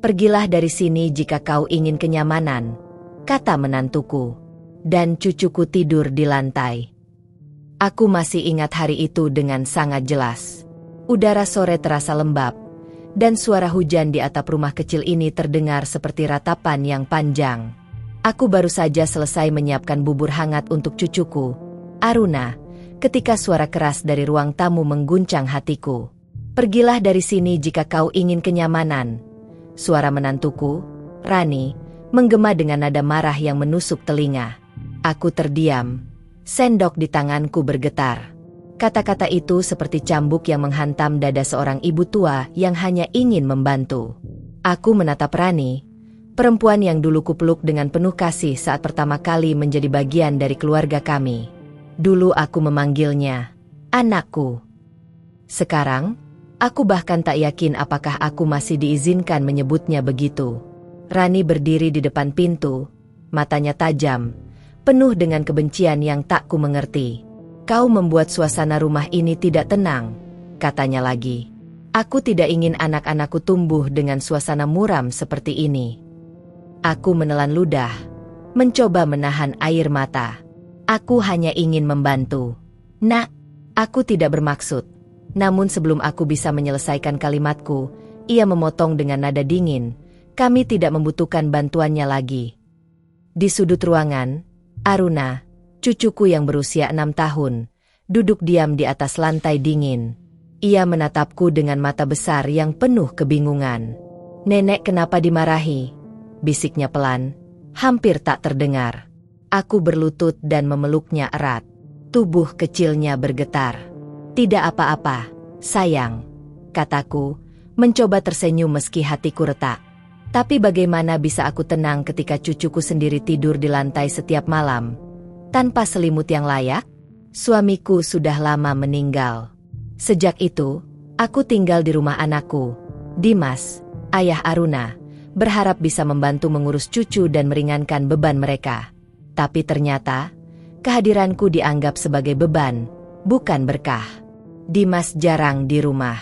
Pergilah dari sini jika kau ingin kenyamanan, kata menantuku. Dan cucuku tidur di lantai. Aku masih ingat hari itu dengan sangat jelas. Udara sore terasa lembab, dan suara hujan di atap rumah kecil ini terdengar seperti ratapan yang panjang. Aku baru saja selesai menyiapkan bubur hangat untuk cucuku, Aruna, ketika suara keras dari ruang tamu mengguncang hatiku. Pergilah dari sini jika kau ingin kenyamanan. Suara menantuku, Rani, menggema dengan nada marah yang menusuk telinga. Aku terdiam. Sendok di tanganku bergetar. Kata-kata itu seperti cambuk yang menghantam dada seorang ibu tua yang hanya ingin membantu. Aku menatap Rani, perempuan yang dulu kupeluk dengan penuh kasih saat pertama kali menjadi bagian dari keluarga kami. Dulu aku memanggilnya anakku. Sekarang, aku bahkan tak yakin apakah aku masih diizinkan menyebutnya begitu. Rani berdiri di depan pintu, matanya tajam, penuh dengan kebencian yang tak ku mengerti. Kau membuat suasana rumah ini tidak tenang, katanya lagi. Aku tidak ingin anak-anakku tumbuh dengan suasana muram seperti ini. Aku menelan ludah, mencoba menahan air mata. Aku hanya ingin membantu. Nak, aku tidak bermaksud. Namun sebelum aku bisa menyelesaikan kalimatku, ia memotong dengan nada dingin. Kami tidak membutuhkan bantuannya lagi. Di sudut ruangan, Aruna, cucuku yang berusia 6 tahun, duduk diam di atas lantai dingin. Ia menatapku dengan mata besar yang penuh kebingungan. Nenek kenapa dimarahi? Bisiknya pelan, hampir tak terdengar. Aku berlutut dan memeluknya erat. Tubuh kecilnya bergetar. Tidak apa-apa, sayang, kataku, mencoba tersenyum meski hatiku retak. Tapi bagaimana bisa aku tenang ketika cucuku sendiri tidur di lantai setiap malam? Tanpa selimut yang layak? Suamiku sudah lama meninggal. Sejak itu, aku tinggal di rumah anakku, Dimas, ayah Aruna, berharap bisa membantu mengurus cucu dan meringankan beban mereka. Tapi ternyata, kehadiranku dianggap sebagai beban, bukan berkah. Dimas jarang di rumah.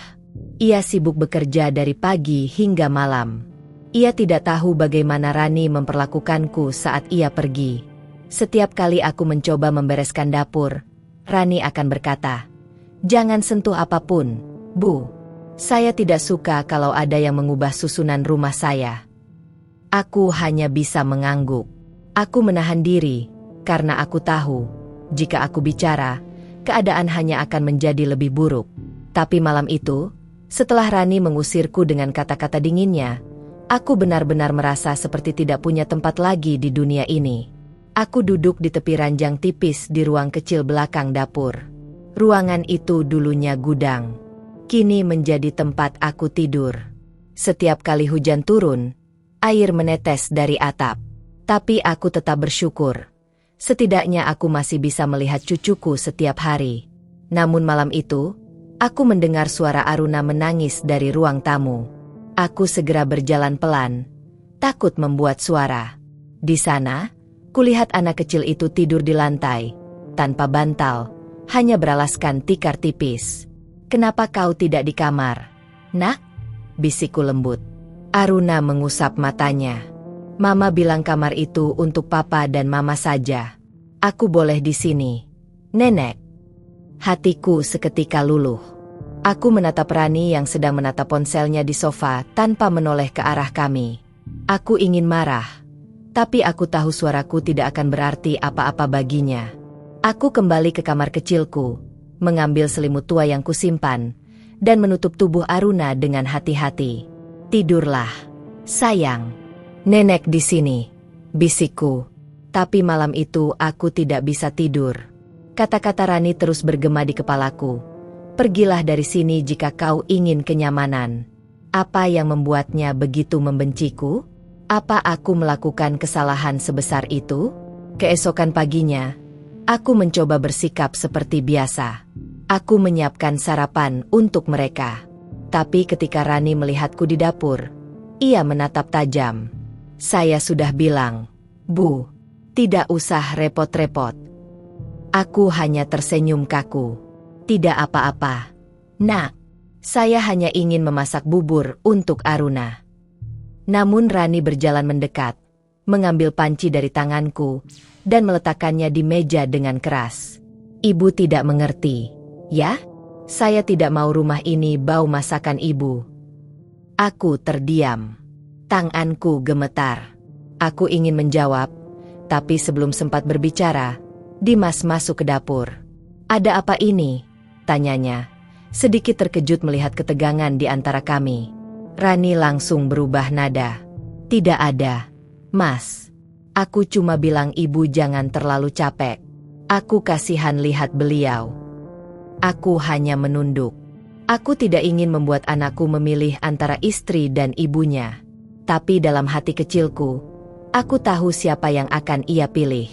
Ia sibuk bekerja dari pagi hingga malam. Ia tidak tahu bagaimana Rani memperlakukanku saat ia pergi. Setiap kali aku mencoba membereskan dapur, Rani akan berkata, "Jangan sentuh apapun, Bu. Saya tidak suka kalau ada yang mengubah susunan rumah saya." Aku hanya bisa mengangguk. Aku menahan diri, karena aku tahu, jika aku bicara, keadaan hanya akan menjadi lebih buruk. Tapi malam itu, setelah Rani mengusirku dengan kata-kata dinginnya, aku benar-benar merasa seperti tidak punya tempat lagi di dunia ini. Aku duduk di tepi ranjang tipis di ruang kecil belakang dapur. Ruangan itu dulunya gudang. Kini menjadi tempat aku tidur. Setiap kali hujan turun, air menetes dari atap. Tapi aku tetap bersyukur. Setidaknya aku masih bisa melihat cucuku setiap hari. Namun malam itu, aku mendengar suara Aruna menangis dari ruang tamu. Aku segera berjalan pelan, takut membuat suara. Di sana, kulihat anak kecil itu tidur di lantai, tanpa bantal, hanya beralaskan tikar tipis. "Kenapa kau tidak di kamar, Nak?" bisikku lembut. Aruna mengusap matanya. "Mama bilang kamar itu untuk Papa dan Mama saja. Aku boleh di sini, Nenek." Hatiku seketika luluh. Aku menatap Rani yang sedang menatap ponselnya di sofa tanpa menoleh ke arah kami. Aku ingin marah, tapi aku tahu suaraku tidak akan berarti apa-apa baginya. Aku kembali ke kamar kecilku, mengambil selimut tua yang kusimpan, dan menutup tubuh Aruna dengan hati-hati. "Tidurlah, sayang. Nenek di sini," bisikku. Tapi malam itu aku tidak bisa tidur. Kata-kata Rani terus bergema di kepalaku. "Pergilah dari sini jika kau ingin kenyamanan." Apa yang membuatnya begitu membenciku? Apa aku melakukan kesalahan sebesar itu? Keesokan paginya, aku mencoba bersikap seperti biasa. Aku menyiapkan sarapan untuk mereka. Tapi ketika Rani melihatku di dapur, ia menatap tajam. "Saya sudah bilang, Bu, tidak usah repot-repot." Aku hanya tersenyum kaku. "Tidak apa-apa, Nak. Saya hanya ingin memasak bubur untuk Aruna." Namun Rani berjalan mendekat, mengambil panci dari tanganku, dan meletakkannya di meja dengan keras. Ibu tidak mengerti, ya? Saya tidak mau rumah ini bau masakan ibu. Aku terdiam. Tanganku gemetar. Aku ingin menjawab, tapi sebelum sempat berbicara, Dimas masuk ke dapur. Ada apa ini? Tanyanya, sedikit terkejut melihat ketegangan di antara kami. Rani langsung berubah nada. Tidak ada, Mas. Aku cuma bilang ibu jangan terlalu capek. Aku kasihan lihat beliau. Aku hanya menunduk. Aku tidak ingin membuat anakku memilih antara istri dan ibunya. Tapi dalam hati kecilku, aku tahu siapa yang akan ia pilih.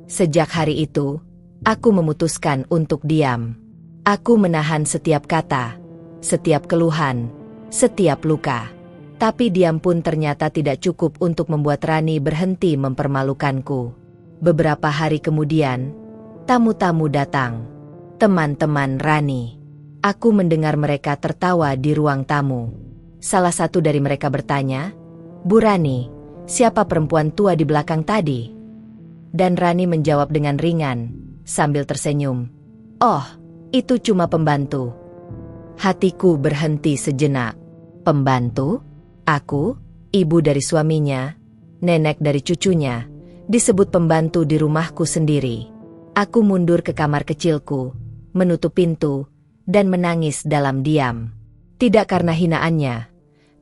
Sejak hari itu, aku memutuskan untuk diam. Aku menahan setiap kata, setiap keluhan, setiap luka. Tapi diam pun ternyata tidak cukup untuk membuat Rani berhenti mempermalukanku. Beberapa hari kemudian, tamu-tamu datang. Teman-teman Rani. Aku mendengar mereka tertawa di ruang tamu. Salah satu dari mereka bertanya, Bu Rani, siapa perempuan tua di belakang tadi? Dan Rani menjawab dengan ringan, sambil tersenyum. Oh, itu cuma pembantu. Hatiku berhenti sejenak. Pembantu? Aku, ibu dari suaminya, nenek dari cucunya, disebut pembantu di rumahku sendiri. Aku mundur ke kamar kecilku, menutup pintu, dan menangis dalam diam. Tidak karena hinaannya,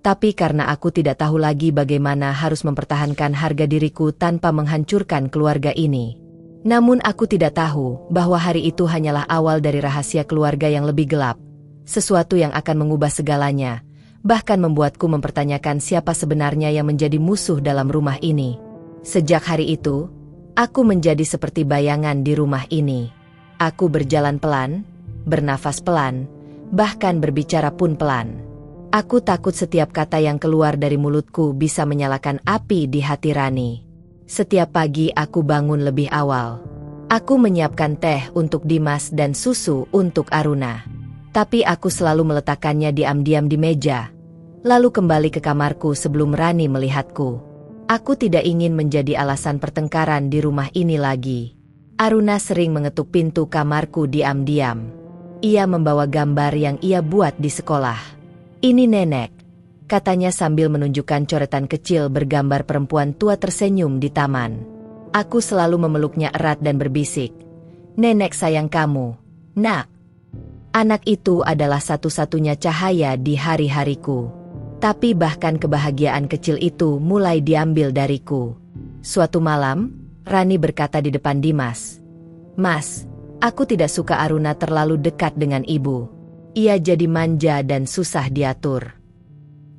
tapi karena aku tidak tahu lagi bagaimana harus mempertahankan harga diriku tanpa menghancurkan keluarga ini. Namun aku tidak tahu bahwa hari itu hanyalah awal dari rahasia keluarga yang lebih gelap, sesuatu yang akan mengubah segalanya, bahkan membuatku mempertanyakan siapa sebenarnya yang menjadi musuh dalam rumah ini. Sejak hari itu, aku menjadi seperti bayangan di rumah ini. Aku berjalan pelan, bernafas pelan, bahkan berbicara pun pelan. Aku takut setiap kata yang keluar dari mulutku bisa menyalakan api di hati Rani. Setiap pagi aku bangun lebih awal. Aku menyiapkan teh untuk Dimas dan susu untuk Aruna. Tapi aku selalu meletakkannya diam-diam di meja, lalu kembali ke kamarku sebelum Rani melihatku. Aku tidak ingin menjadi alasan pertengkaran di rumah ini lagi. Aruna sering mengetuk pintu kamarku diam-diam. Ia membawa gambar yang ia buat di sekolah. Ini nenek, katanya sambil menunjukkan coretan kecil bergambar perempuan tua tersenyum di taman. Aku selalu memeluknya erat dan berbisik, "Nenek sayang kamu, nak." Anak itu adalah satu-satunya cahaya di hari-hariku. Tapi bahkan kebahagiaan kecil itu mulai diambil dariku. Suatu malam, Rani berkata di depan Dimas, "Mas, aku tidak suka Aruna terlalu dekat dengan ibu. Ia jadi manja dan susah diatur."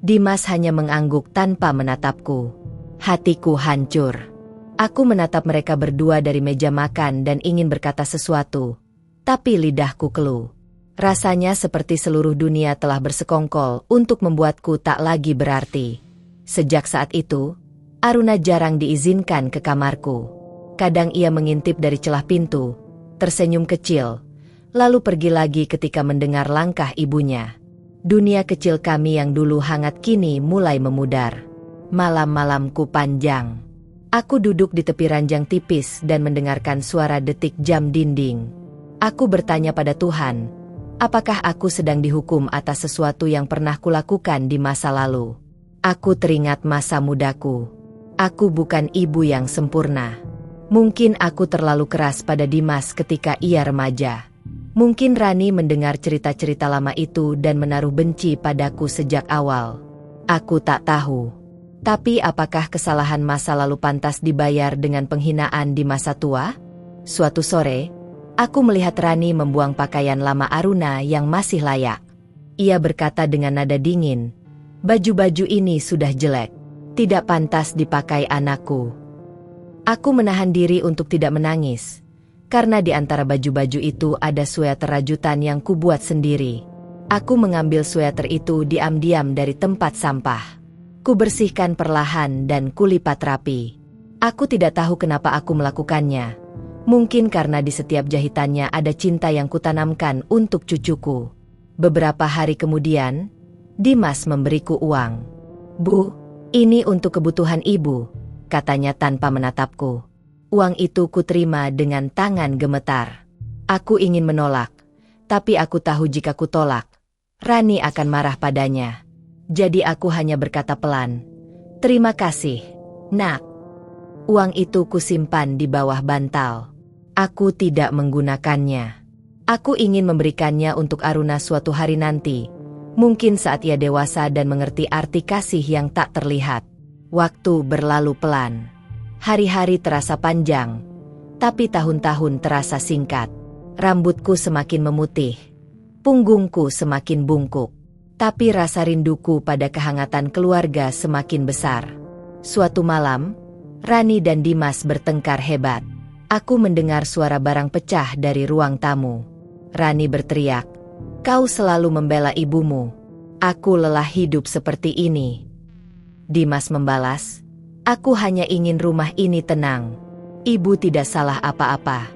Dimas hanya mengangguk tanpa menatapku. Hatiku hancur. Aku menatap mereka berdua dari meja makan dan ingin berkata sesuatu. Tapi lidahku keluh. Rasanya seperti seluruh dunia telah bersekongkol untuk membuatku tak lagi berarti. Sejak saat itu, Aruna jarang diizinkan ke kamarku. Kadang ia mengintip dari celah pintu, tersenyum kecil, lalu pergi lagi ketika mendengar langkah ibunya. Dunia kecil kami yang dulu hangat kini mulai memudar. Malam-malamku panjang. Aku duduk di tepi ranjang tipis dan mendengarkan suara detik jam dinding. Aku bertanya pada Tuhan, apakah aku sedang dihukum atas sesuatu yang pernah kulakukan di masa lalu? Aku teringat masa mudaku. Aku bukan ibu yang sempurna. Mungkin aku terlalu keras pada Dimas ketika ia remaja. Mungkin Rani mendengar cerita-cerita lama itu dan menaruh benci padaku sejak awal. Aku tak tahu. Tapi apakah kesalahan masa lalu pantas dibayar dengan penghinaan di masa tua? Suatu sore, aku melihat Rani membuang pakaian lama Aruna yang masih layak. Ia berkata dengan nada dingin, "Baju-baju ini sudah jelek. Tidak pantas dipakai anakku." Aku menahan diri untuk tidak menangis, karena di antara baju-baju itu ada sweater rajutan yang kubuat sendiri. Aku mengambil sweater itu diam-diam dari tempat sampah. Kubersihkan perlahan dan kulipat rapi. Aku tidak tahu kenapa aku melakukannya. Mungkin karena di setiap jahitannya ada cinta yang kutanamkan untuk cucuku. Beberapa hari kemudian, Dimas memberiku uang. "Bu, Ini untuk kebutuhan ibu, katanya tanpa menatapku. Uang itu kuterima dengan tangan gemetar. Aku ingin menolak, tapi aku tahu jika kutolak, Rani akan marah padanya. Jadi aku hanya berkata pelan, "Terima kasih, Nak." Uang itu kusimpan di bawah bantal. Aku tidak menggunakannya. Aku ingin memberikannya untuk Aruna suatu hari nanti. Mungkin saat ia dewasa dan mengerti arti kasih yang tak terlihat. Waktu berlalu pelan. Hari-hari terasa panjang, tapi tahun-tahun terasa singkat. Rambutku semakin memutih. Punggungku semakin bungkuk. Tapi rasa rinduku pada kehangatan keluarga semakin besar. Suatu malam, Rani dan Dimas bertengkar hebat. Aku mendengar suara barang pecah dari ruang tamu. Rani berteriak, "Kau selalu membela ibumu. Aku lelah hidup seperti ini." Dimas membalas, "Aku hanya ingin rumah ini tenang. Ibu tidak salah apa-apa."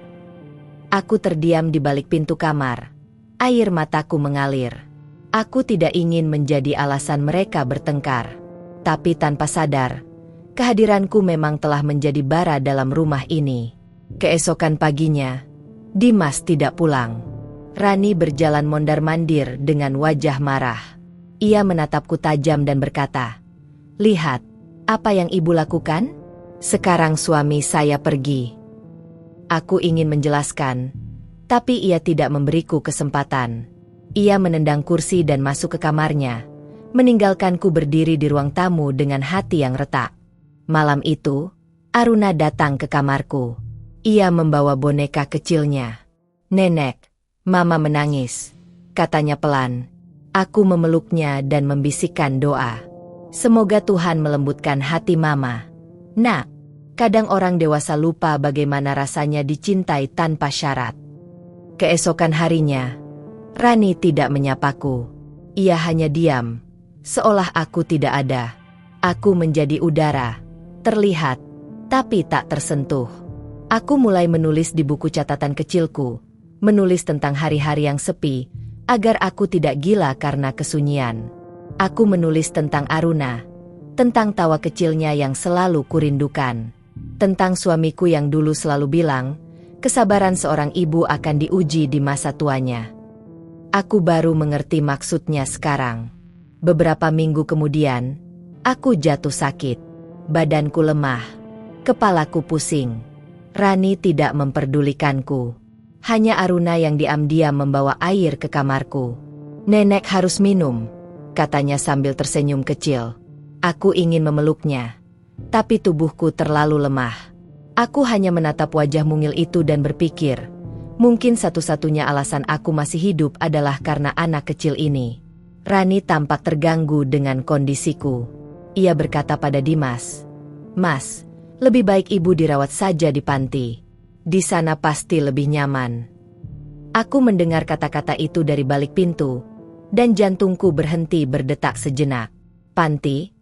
Aku terdiam di balik pintu kamar. Air mataku mengalir. Aku tidak ingin menjadi alasan mereka bertengkar. Tapi tanpa sadar, kehadiranku memang telah menjadi bara dalam rumah ini. Keesokan paginya, Dimas tidak pulang. Rani berjalan mondar-mandir dengan wajah marah. Ia menatapku tajam dan berkata, "Lihat, apa yang ibu lakukan? Sekarang suami saya pergi." Aku ingin menjelaskan, tapi ia tidak memberiku kesempatan. Ia menendang kursi dan masuk ke kamarnya, meninggalkanku berdiri di ruang tamu dengan hati yang retak. Malam itu, Aruna datang ke kamarku. Ia membawa boneka kecilnya. "Nenek, Mama menangis," katanya pelan. Aku memeluknya dan membisikkan doa. "Semoga Tuhan melembutkan hati Mama." Nak, kadang orang dewasa lupa bagaimana rasanya dicintai tanpa syarat. Keesokan harinya, Rani tidak menyapaku. Ia hanya diam, seolah aku tidak ada. Aku menjadi udara, terlihat, tapi tak tersentuh. Aku mulai menulis di buku catatan kecilku, menulis tentang hari-hari yang sepi, agar aku tidak gila karena kesunyian. Aku menulis tentang Aruna, tentang tawa kecilnya yang selalu kurindukan, tentang suamiku yang dulu selalu bilang, kesabaran seorang ibu akan diuji di masa tuanya. Aku baru mengerti maksudnya sekarang. Beberapa minggu kemudian, aku jatuh sakit. Badanku lemah, kepalaku pusing. Rani tidak memperdulikanku. Hanya Aruna yang diam-diam membawa air ke kamarku. "Nenek harus minum," katanya sambil tersenyum kecil. Aku ingin memeluknya, tapi tubuhku terlalu lemah. Aku hanya menatap wajah mungil itu dan berpikir, mungkin satu-satunya alasan aku masih hidup adalah karena anak kecil ini. Rani tampak terganggu dengan kondisiku. Ia berkata pada Dimas, "Mas, lebih baik ibu dirawat saja di panti. Di sana pasti lebih nyaman." Aku mendengar kata-kata itu dari balik pintu, dan jantungku berhenti berdetak sejenak. Panti?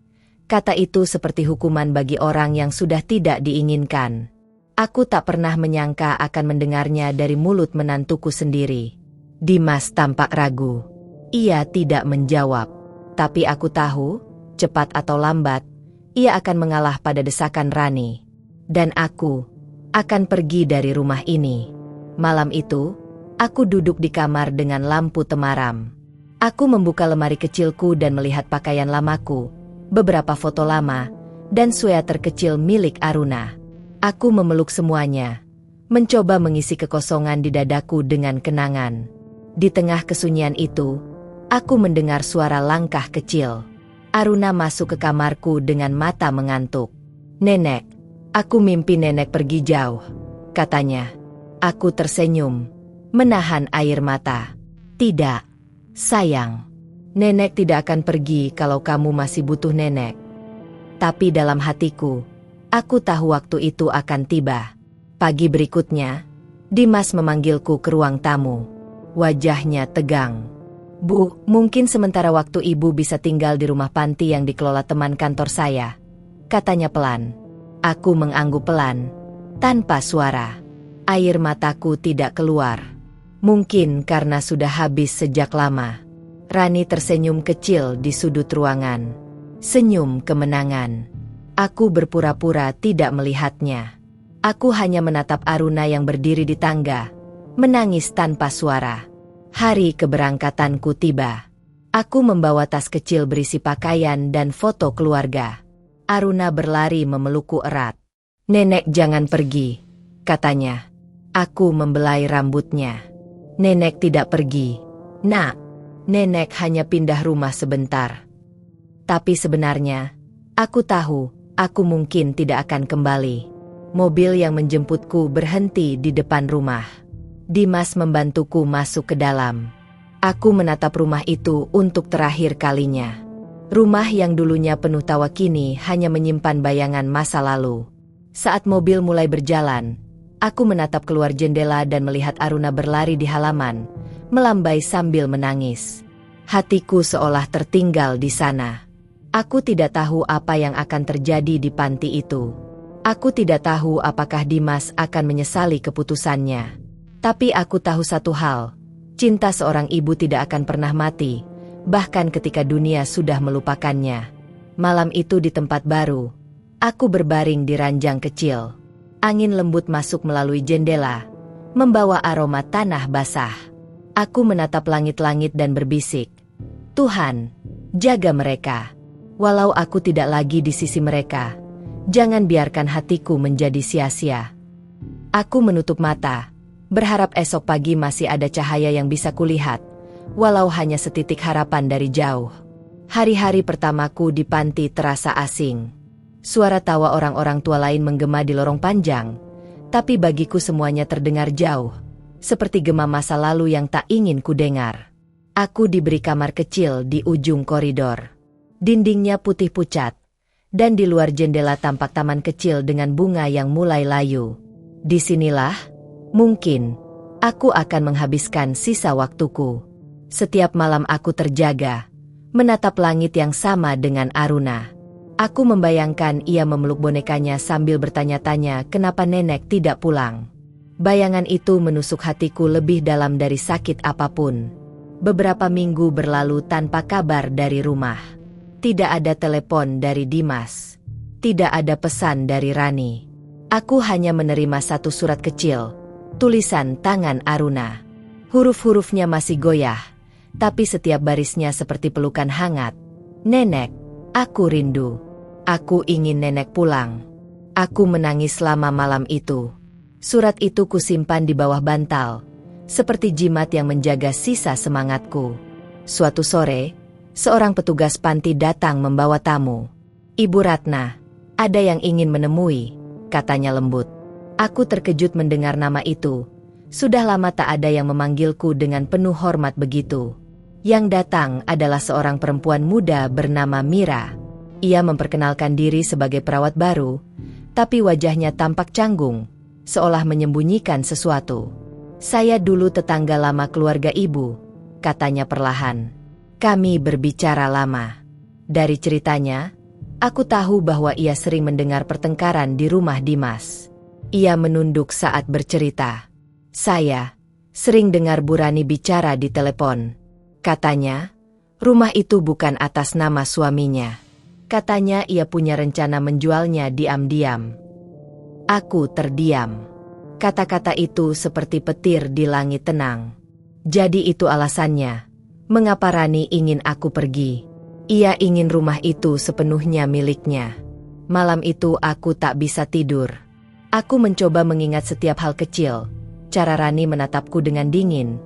Kata itu seperti hukuman bagi orang yang sudah tidak diinginkan. Aku tak pernah menyangka akan mendengarnya dari mulut menantuku sendiri. Dimas tampak ragu. Ia tidak menjawab. Tapi aku tahu, cepat atau lambat, ia akan mengalah pada desakan Rani. Dan aku akan pergi dari rumah ini. Malam itu, aku duduk di kamar dengan lampu temaram. Aku membuka lemari kecilku dan melihat pakaian lamaku, beberapa foto lama, dan sweater kecil milik Aruna. Aku memeluk semuanya, mencoba mengisi kekosongan di dadaku dengan kenangan. Di tengah kesunyian itu, aku mendengar suara langkah kecil. Aruna masuk ke kamarku dengan mata mengantuk. "Nenek, aku mimpi nenek pergi jauh," katanya. Aku tersenyum, menahan air mata. "Tidak, sayang. Nenek tidak akan pergi kalau kamu masih butuh nenek." Tapi dalam hatiku, aku tahu waktu itu akan tiba. Pagi berikutnya, Dimas memanggilku ke ruang tamu. Wajahnya tegang. "Bu, mungkin sementara waktu ibu bisa tinggal di rumah panti yang dikelola teman kantor saya," katanya pelan. Aku mengangguk pelan, tanpa suara. Air mataku tidak keluar. Mungkin karena sudah habis sejak lama. Rani tersenyum kecil di sudut ruangan. Senyum kemenangan. Aku berpura-pura tidak melihatnya. Aku hanya menatap Aruna yang berdiri di tangga, menangis tanpa suara. Hari keberangkatanku tiba. Aku membawa tas kecil berisi pakaian dan foto keluarga. Aruna berlari memelukku erat. "Nenek jangan pergi," katanya. Aku membelai rambutnya. "Nenek tidak pergi, Nak. Nenek hanya pindah rumah sebentar." Tapi sebenarnya, aku tahu, aku mungkin tidak akan kembali. Mobil yang menjemputku berhenti di depan rumah. Dimas membantuku masuk ke dalam. Aku menatap rumah itu untuk terakhir kalinya. Rumah yang dulunya penuh tawa kini hanya menyimpan bayangan masa lalu. Saat mobil mulai berjalan, aku menatap keluar jendela dan melihat Aruna berlari di halaman, melambai sambil menangis. Hatiku seolah tertinggal di sana. Aku tidak tahu apa yang akan terjadi di panti itu. Aku tidak tahu apakah Dimas akan menyesali keputusannya. Tapi aku tahu satu hal, cinta seorang ibu tidak akan pernah mati, bahkan ketika dunia sudah melupakannya. Malam itu di tempat baru, aku berbaring di ranjang kecil. Angin lembut masuk melalui jendela, membawa aroma tanah basah. Aku menatap langit-langit dan berbisik, "Tuhan, jaga mereka. Walau aku tidak lagi di sisi mereka, jangan biarkan hatiku menjadi sia-sia." Aku menutup mata, berharap esok pagi masih ada cahaya yang bisa kulihat, walau hanya setitik harapan dari jauh. Hari-hari pertamaku di panti terasa asing. Suara tawa orang-orang tua lain menggema di lorong panjang, tapi bagiku semuanya terdengar jauh, seperti gema masa lalu yang tak ingin kudengar. Aku diberi kamar kecil di ujung koridor. Dindingnya putih pucat, dan di luar jendela tampak taman kecil dengan bunga yang mulai layu. Disinilah, mungkin, aku akan menghabiskan sisa waktuku. Setiap malam aku terjaga, menatap langit yang sama dengan Aruna. Aku membayangkan ia memeluk bonekanya sambil bertanya-tanya kenapa nenek tidak pulang. Bayangan itu menusuk hatiku lebih dalam dari sakit apapun. Beberapa minggu berlalu tanpa kabar dari rumah. Tidak ada telepon dari Dimas. Tidak ada pesan dari Rani. Aku hanya menerima satu surat kecil, tulisan tangan Aruna. Huruf-hurufnya masih goyah, tapi setiap barisnya seperti pelukan hangat. "Nenek, aku rindu. Aku ingin nenek pulang." Aku menangis selama malam itu. Surat itu kusimpan di bawah bantal, seperti jimat yang menjaga sisa semangatku. Suatu sore, seorang petugas panti datang membawa tamu. "Ibu Ratna, ada yang ingin menemui," katanya lembut. Aku terkejut mendengar nama itu. Sudah lama tak ada yang memanggilku dengan penuh hormat begitu. Yang datang adalah seorang perempuan muda bernama Mira. Ia memperkenalkan diri sebagai perawat baru, tapi wajahnya tampak canggung, seolah menyembunyikan sesuatu. "Saya dulu tetangga lama keluarga ibu," katanya perlahan. "Kami berbicara lama." Dari ceritanya, aku tahu bahwa ia sering mendengar pertengkaran di rumah Dimas. Ia menunduk saat bercerita. "Saya sering dengar Bu Rani bicara di telepon. Katanya, rumah itu bukan atas nama suaminya. Katanya ia punya rencana menjualnya diam-diam." Aku terdiam. Kata-kata itu seperti petir di langit tenang. Jadi itu alasannya, mengapa Rani ingin aku pergi. Ia ingin rumah itu sepenuhnya miliknya. Malam itu aku tak bisa tidur. Aku mencoba mengingat setiap hal kecil. Cara Rani menatapku dengan dingin.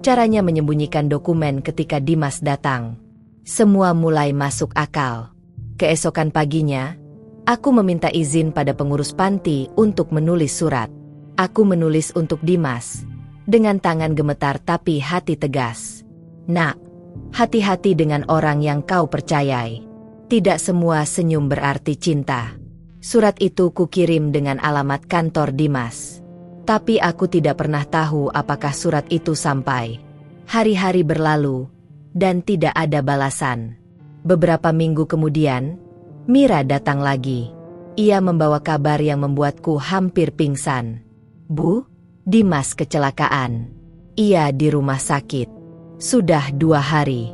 Caranya menyembunyikan dokumen ketika Dimas datang. Semua mulai masuk akal. Keesokan paginya, aku meminta izin pada pengurus panti untuk menulis surat. Aku menulis untuk Dimas, dengan tangan gemetar tapi hati tegas. "Nak, hati-hati dengan orang yang kau percayai. Tidak semua senyum berarti cinta." Surat itu kukirim dengan alamat kantor Dimas. Tapi aku tidak pernah tahu apakah surat itu sampai. Hari-hari berlalu, dan tidak ada balasan. Beberapa minggu kemudian, Mira datang lagi. Ia membawa kabar yang membuatku hampir pingsan. "Bu, Dimas kecelakaan. Ia di rumah sakit. Sudah 2 hari."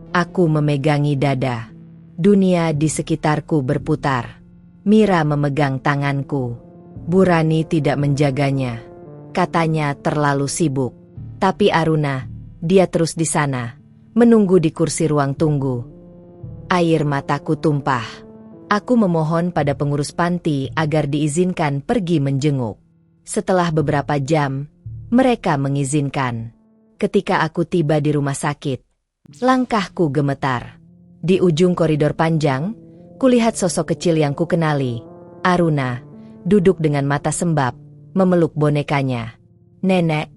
Aku memegangi dada. Dunia di sekitarku berputar. Mira memegang tanganku. Bu Rani tidak menjaganya. Katanya terlalu sibuk. Tapi Aruna, dia terus di sana, menunggu di kursi ruang tunggu. Air mataku tumpah. Aku memohon pada pengurus panti agar diizinkan pergi menjenguk. Setelah beberapa jam, mereka mengizinkan. Ketika aku tiba di rumah sakit, langkahku gemetar. Di ujung koridor panjang, kulihat sosok kecil yang kukenali, Aruna, duduk dengan mata sembab, memeluk bonekanya. "Nenek,"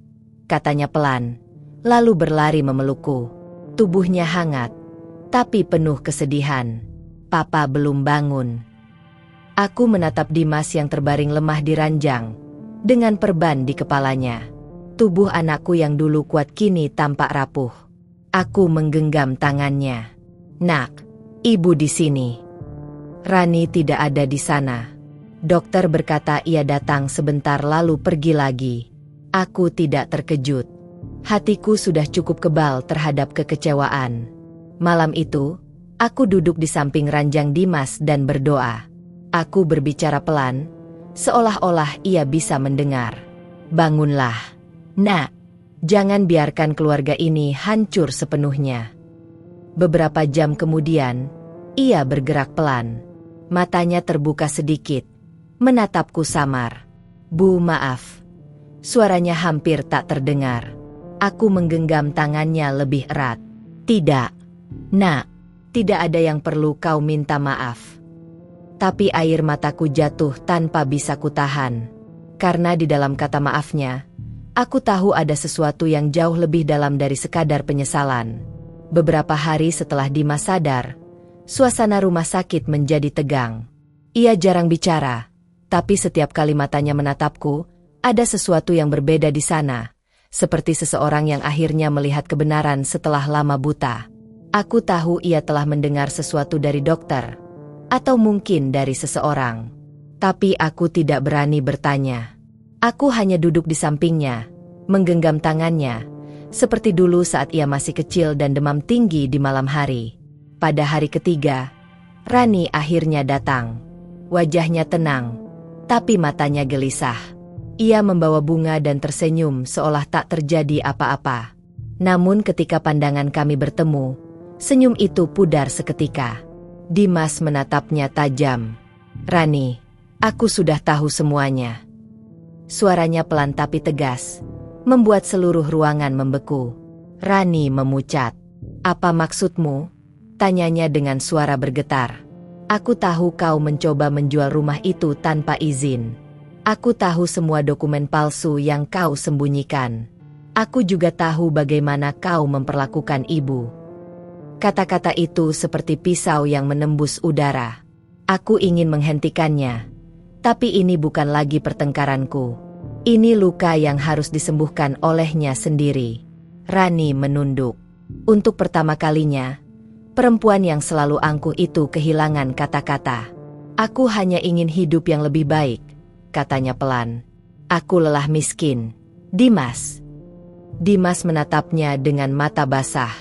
katanya pelan, lalu berlari memelukku. Tubuhnya hangat, tapi penuh kesedihan. Papa belum bangun. Aku menatap Dimas yang terbaring lemah di ranjang, dengan perban di kepalanya. Tubuh anakku yang dulu kuat kini tampak rapuh. Aku menggenggam tangannya. "Nak, ibu di sini." Rani tidak ada di sana. Dokter berkata ia datang sebentar lalu pergi lagi. Aku tidak terkejut. Hatiku sudah cukup kebal terhadap kekecewaan. Malam itu, aku duduk di samping ranjang Dimas dan berdoa. Aku berbicara pelan, seolah-olah ia bisa mendengar. "Bangunlah, Nak. Jangan biarkan keluarga ini hancur sepenuhnya." Beberapa jam kemudian, ia bergerak pelan. Matanya terbuka sedikit, menatapku samar. "Bu, maaf." Suaranya hampir tak terdengar. Aku menggenggam tangannya lebih erat. "Tidak, Nak. Tidak ada yang perlu kau minta maaf." Tapi air mataku jatuh tanpa bisa kutahan. Karena di dalam kata maafnya, aku tahu ada sesuatu yang jauh lebih dalam dari sekadar penyesalan. Beberapa hari setelah Dimas sadar, suasana rumah sakit menjadi tegang. Ia jarang bicara, tapi setiap kali matanya menatapku, ada sesuatu yang berbeda di sana, seperti seseorang yang akhirnya melihat kebenaran setelah lama buta. Aku tahu ia telah mendengar sesuatu dari dokter, atau mungkin dari seseorang. Tapi aku tidak berani bertanya. Aku hanya duduk di sampingnya, menggenggam tangannya, seperti dulu saat ia masih kecil dan demam tinggi di malam hari. Pada hari ketiga, Rani akhirnya datang. Wajahnya tenang, tapi matanya gelisah. Ia membawa bunga dan tersenyum seolah tak terjadi apa-apa. Namun ketika pandangan kami bertemu, senyum itu pudar seketika. Dimas menatapnya tajam. "Rani, aku sudah tahu semuanya." Suaranya pelan tapi tegas, membuat seluruh ruangan membeku. Rani memucat. "Apa maksudmu?" tanyanya dengan suara bergetar. "Aku tahu kau mencoba menjual rumah itu tanpa izin. Aku tahu semua dokumen palsu yang kau sembunyikan. Aku juga tahu bagaimana kau memperlakukan ibu." Kata-kata itu seperti pisau yang menembus udara. Aku ingin menghentikannya. Tapi ini bukan lagi pertengkaranku. Ini luka yang harus disembuhkan olehnya sendiri. Rani menunduk. Untuk pertama kalinya, perempuan yang selalu angkuh itu kehilangan kata-kata. "Aku hanya ingin hidup yang lebih baik," katanya pelan. "Aku lelah miskin, Dimas." Dimas menatapnya dengan mata basah.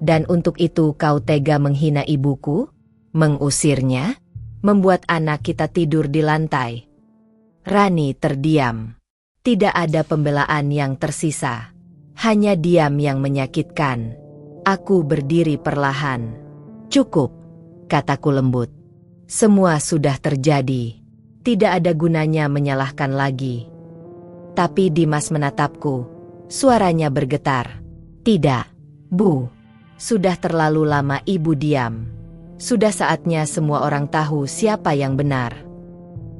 "Dan untuk itu kau tega menghina ibuku? Mengusirnya? Membuat anak kita tidur di lantai?" Rani terdiam. Tidak ada pembelaan yang tersisa. Hanya diam yang menyakitkan. Aku berdiri perlahan. "Cukup," kataku lembut. "Semua sudah terjadi. Tidak ada gunanya menyalahkan lagi." Tapi Dimas menatapku. Suaranya bergetar. "Tidak, Bu. Sudah terlalu lama ibu diam. Sudah saatnya semua orang tahu siapa yang benar."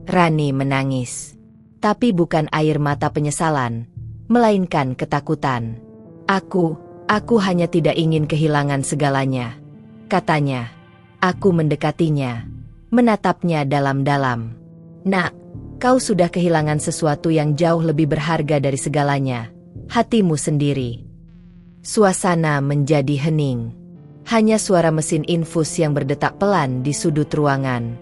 Rani menangis. Tapi bukan air mata penyesalan, melainkan ketakutan. Aku hanya tidak ingin kehilangan segalanya," katanya. Aku mendekatinya, menatapnya dalam-dalam. "Nak, kau sudah kehilangan sesuatu yang jauh lebih berharga dari segalanya, hatimu sendiri." Suasana menjadi hening. Hanya suara mesin infus yang berdetak pelan di sudut ruangan.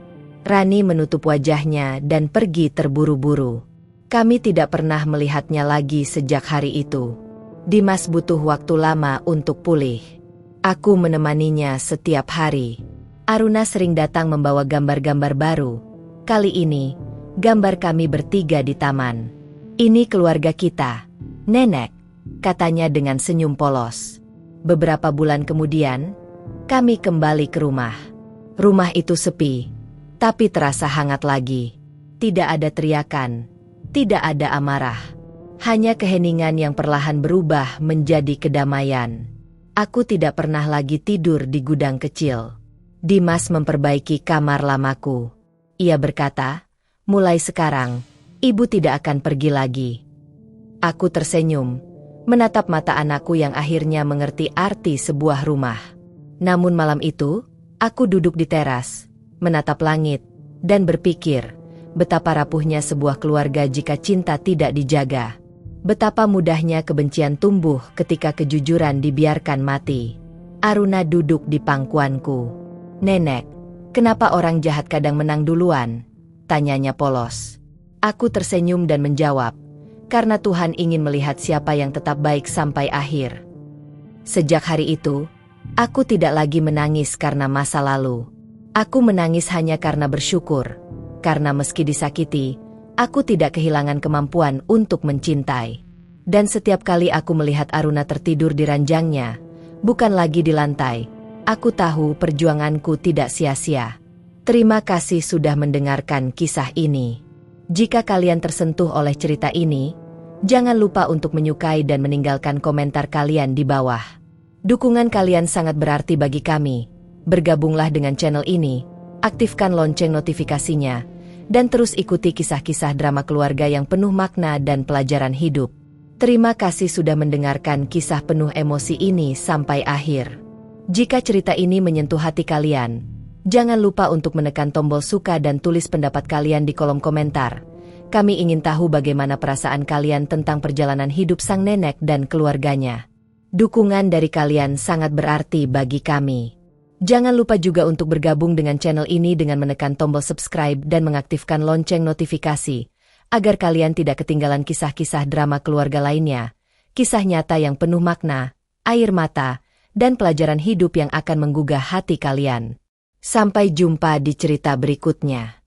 Rani menutup wajahnya dan pergi terburu-buru. Kami tidak pernah melihatnya lagi sejak hari itu. Dimas butuh waktu lama untuk pulih. Aku menemaninya setiap hari. Aruna sering datang membawa gambar-gambar baru. Kali ini, gambar kami bertiga di taman. Ini keluarga kita, Nenek, katanya dengan senyum polos. Beberapa bulan kemudian, kami kembali ke rumah. Rumah itu sepi, tapi terasa hangat lagi. Tidak ada teriakan, tidak ada amarah. Hanya keheningan yang perlahan berubah menjadi kedamaian. Aku tidak pernah lagi tidur di gudang kecil. Dimas memperbaiki kamar lamaku. Ia berkata, mulai sekarang, ibu tidak akan pergi lagi. Aku tersenyum, menatap mata anakku yang akhirnya mengerti arti sebuah rumah. Namun malam itu, aku duduk di teras, menatap langit, dan berpikir, betapa rapuhnya sebuah keluarga jika cinta tidak dijaga. Betapa mudahnya kebencian tumbuh ketika kejujuran dibiarkan mati. Aruna duduk di pangkuanku. Nenek, kenapa orang jahat kadang menang duluan? Tanyanya polos. Aku tersenyum dan menjawab, karena Tuhan ingin melihat siapa yang tetap baik sampai akhir. Sejak hari itu, aku tidak lagi menangis karena masa lalu. Aku menangis hanya karena bersyukur, karena meski disakiti, aku tidak kehilangan kemampuan untuk mencintai. Dan setiap kali aku melihat Aruna tertidur di ranjangnya, bukan lagi di lantai, aku tahu perjuanganku tidak sia-sia. Terima kasih sudah mendengarkan kisah ini. Jika kalian tersentuh oleh cerita ini, jangan lupa untuk menyukai dan meninggalkan komentar kalian di bawah. Dukungan kalian sangat berarti bagi kami. Bergabunglah dengan channel ini, aktifkan lonceng notifikasinya, dan terus ikuti kisah-kisah drama keluarga yang penuh makna dan pelajaran hidup. Terima kasih sudah mendengarkan kisah penuh emosi ini sampai akhir. Jika cerita ini menyentuh hati kalian, jangan lupa untuk menekan tombol suka dan tulis pendapat kalian di kolom komentar. Kami ingin tahu bagaimana perasaan kalian tentang perjalanan hidup sang nenek dan keluarganya. Dukungan dari kalian sangat berarti bagi kami. Jangan lupa juga untuk bergabung dengan channel ini dengan menekan tombol subscribe dan mengaktifkan lonceng notifikasi, agar kalian tidak ketinggalan kisah-kisah drama keluarga lainnya, kisah nyata yang penuh makna, air mata, dan pelajaran hidup yang akan menggugah hati kalian. Sampai jumpa di cerita berikutnya.